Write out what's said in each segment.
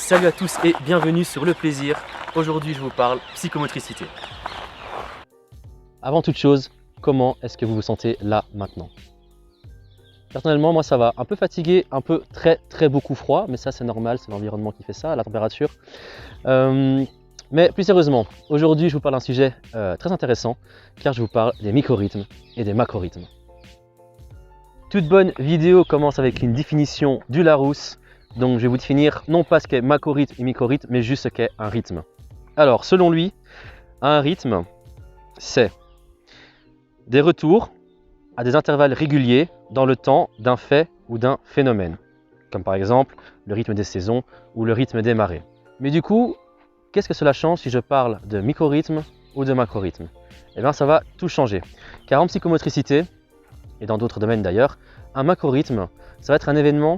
Salut à tous et bienvenue sur Le Plaisir. Aujourd'hui je vous parle psychomotricité. Avant toute chose, comment est-ce que vous vous sentez là maintenant? Personnellement, moi ça va, un peu fatigué, un peu très beaucoup froid, mais ça c'est normal, c'est l'environnement qui fait ça, la température. Mais plus sérieusement, aujourd'hui je vous parle d'un sujet très intéressant, car je vous parle des micro-rythmes et des macro-rythmes. Toute bonne vidéo commence avec une définition du Larousse, donc je vais vous définir non pas ce qu'est macro-rythme et micro-rythme, mais juste ce qu'est un rythme. Alors selon lui, un rythme, c'est des retours à des intervalles réguliers dans le temps d'un fait ou d'un phénomène, comme par exemple le rythme des saisons ou le rythme des marées. Mais du coup, qu'est-ce que cela change si je parle de micro-rythme ou de macro-rythme? Eh bien ça va tout changer, car en psychomotricité, et dans d'autres domaines d'ailleurs, un macro-rythme, ça va être un événement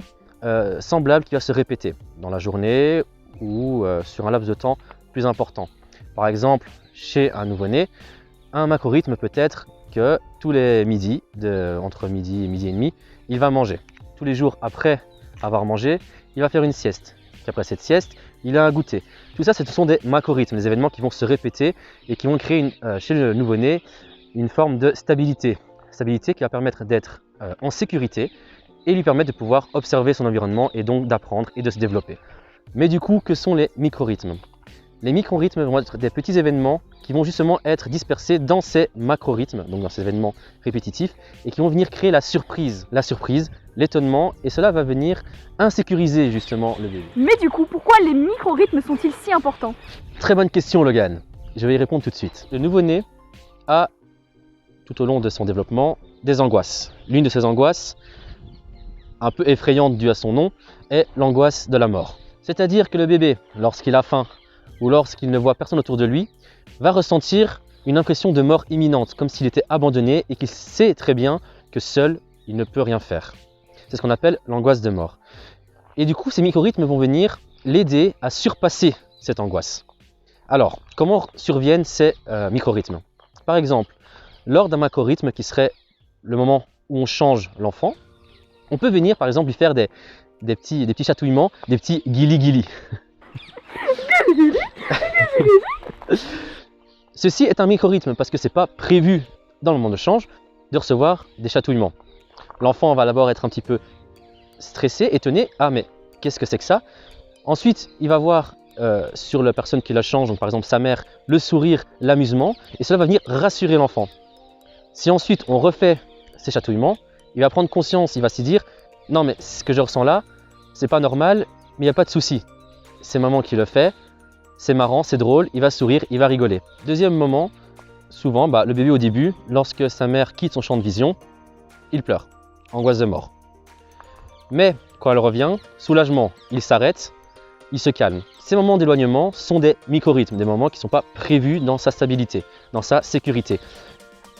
semblable qui va se répéter dans la journée ou sur un laps de temps plus important. Par exemple, chez un nouveau-né, un macro-rythme peut être que tous les midis, entre midi et midi et demi, il va manger. Tous les jours après avoir mangé, il va faire une sieste. Puis après cette sieste, il a un goûter. Tout ça, ce sont des macro-rythmes, des événements qui vont se répéter et qui vont créer chez le nouveau-né une forme de stabilité. Stabilité qui va permettre d'être en sécurité et lui permettre de pouvoir observer son environnement et donc d'apprendre et de se développer. Mais du coup, que sont les micro-rythmes? Les micro-rythmes vont être des petits événements qui vont justement être dispersés dans ces macro-rythmes, donc dans ces événements répétitifs, et qui vont venir créer la surprise, l'étonnement, et cela va venir insécuriser justement le bébé. Mais du coup, pourquoi les micro-rythmes sont-ils si importants? Très bonne question Logan, je vais y répondre tout de suite. Le nouveau-né a, tout au long de son développement, des angoisses. L'une de ces angoisses, un peu effrayante due à son nom, est l'angoisse de la mort. C'est-à-dire que le bébé, lorsqu'il a faim, ou lorsqu'il ne voit personne autour de lui, va ressentir une impression de mort imminente, comme s'il était abandonné et qu'il sait très bien que seul, il ne peut rien faire. C'est ce qu'on appelle l'angoisse de mort. Et du coup, ces micro-rythmes vont venir l'aider à surpasser cette angoisse. Alors, comment surviennent ces micro-rythmes? Par exemple, lors d'un macro-rythme qui serait le moment où on change l'enfant, on peut venir par exemple lui faire des petits chatouillements, des petits guili-guili. Ceci est un micro-rythme parce que ce n'est pas prévu dans le moment de change de recevoir des chatouillements. L'enfant va d'abord être un petit peu stressé, étonné. Ah mais qu'est-ce que c'est que ça? Ensuite, il va voir sur la personne qui la change, donc par exemple sa mère, le sourire, l'amusement, et cela va venir rassurer l'enfant. Si ensuite on refait ces chatouillements, il va prendre conscience, il va se dire « Non mais ce que je ressens là, c'est pas normal, mais il n'y a pas de souci. C'est maman qui le fait, c'est marrant, c'est drôle, il va sourire, il va rigoler. » Deuxième moment, souvent, le bébé au début, lorsque sa mère quitte son champ de vision, il pleure, angoisse de mort. Mais quand elle revient, soulagement, il s'arrête, il se calme. Ces moments d'éloignement sont des micro-rythmes, des moments qui ne sont pas prévus dans sa stabilité, dans sa sécurité.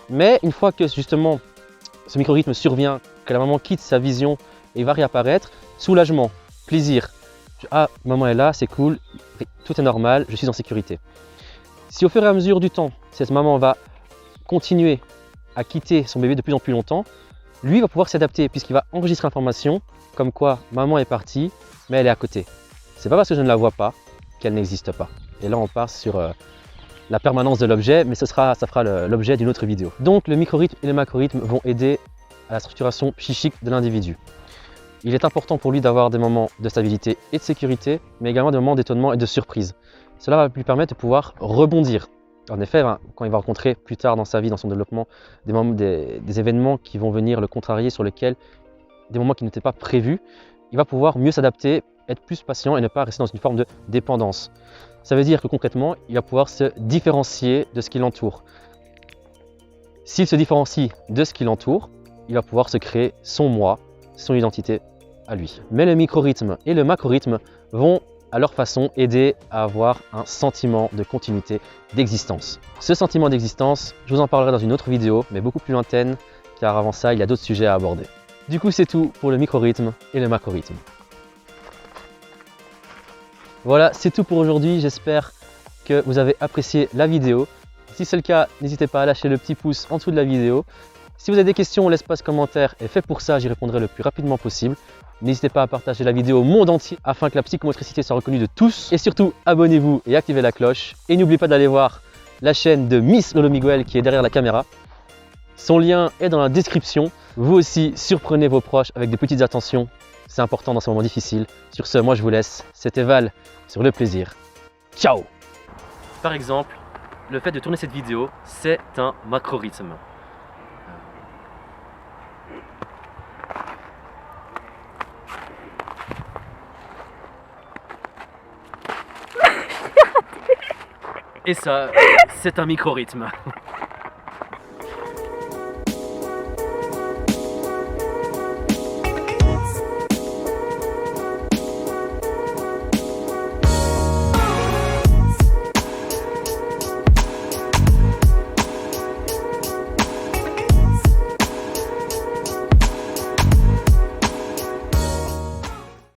Mais une fois que justement ce micro-rythme survient, que la maman quitte sa vision et va réapparaître, soulagement, plaisir. Ah, maman est là, c'est cool, tout est normal, je suis en sécurité. Si au fur et à mesure du temps, cette maman va continuer à quitter son bébé de plus en plus longtemps, lui va pouvoir s'adapter puisqu'il va enregistrer l'information comme quoi maman est partie, mais elle est à côté. C'est pas parce que je ne la vois pas qu'elle n'existe pas. Et là, on part sur la permanence de l'objet, mais ça fera l'objet d'une autre vidéo. Donc le micro-rythme et le macro-rythme vont aider à la structuration psychique de l'individu. Il est important pour lui d'avoir des moments de stabilité et de sécurité, mais également des moments d'étonnement et de surprise. Cela va lui permettre de pouvoir rebondir. En effet, quand il va rencontrer plus tard dans sa vie, dans son développement, des événements qui vont venir le contrarier, sur lesquels des moments qui n'étaient pas prévus, il va pouvoir mieux s'adapter, être plus patient et ne pas rester dans une forme de dépendance. Ça veut dire que concrètement, il va pouvoir se différencier de ce qui l'entoure. S'il se différencie de ce qui l'entoure, il va pouvoir se créer son moi, son identité à lui. Mais le micro-rythme et le macro-rythme vont à leur façon aider à avoir un sentiment de continuité d'existence. Ce sentiment d'existence, je vous en parlerai dans une autre vidéo, mais beaucoup plus lointaine, car avant ça, il y a d'autres sujets à aborder. Du coup, c'est tout pour le micro-rythme et le macro-rythme. Voilà, c'est tout pour aujourd'hui. J'espère que vous avez apprécié la vidéo. Si c'est le cas, n'hésitez pas à lâcher le petit pouce en dessous de la vidéo, Si vous avez des questions, l'espace commentaire est fait pour ça, j'y répondrai le plus rapidement possible. N'hésitez pas à partager la vidéo au monde entier afin que la psychomotricité soit reconnue de tous. Et surtout, abonnez-vous et activez la cloche. Et n'oubliez pas d'aller voir la chaîne de Miss Lolo Miguel qui est derrière la caméra. Son lien est dans la description. Vous aussi, surprenez vos proches avec de petites attentions. C'est important dans ce moment difficile. Sur ce, moi je vous laisse. C'était Val sur le plaisir. Ciao! Par exemple, le fait de tourner cette vidéo, c'est un macro-rythme. Et ça, c'est un micro-rythme.